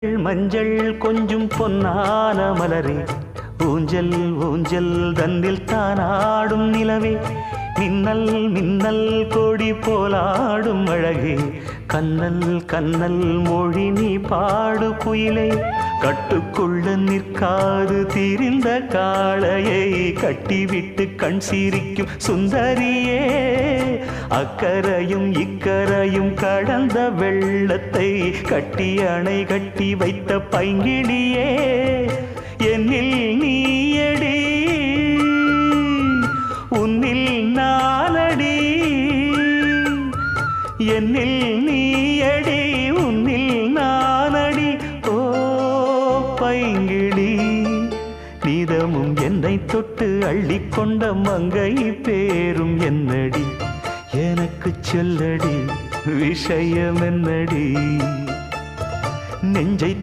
மஞ்சள் கொஞ்சம் பொன்னான மலரே, ஊஞ்சல் ஊஞ்சல் தன்னில் தானாடும் நிலவே, மின்னல் மின்னல் கொடி போலாடும் அழகே, கண்ணல் கண்ணல் மொழி நீ பாடு குயிலே, கட்டுக்குள்ள நிற்காது திரிந்த காளையை கட்டிவிட்டு கண் சிரிக்கும் சுந்தரியே, அக்கரையும் இக்கரையும் கடந்த வெள்ளத்தை கட்டி அணை கட்டி வைத்த பைங்கிளியே, என்னில் நீயடி உன்னில் நானடி, என்னில் நீயடி உன்னில் நானடி. ஓ பைங்கிளி, நீதமும் என்னை தொட்டு அள்ளிக்கொண்ட மங்கை பேரும் என்னடி, எனக்கு சொல்லடி விஷயம் என்னடி, நெஞ்சை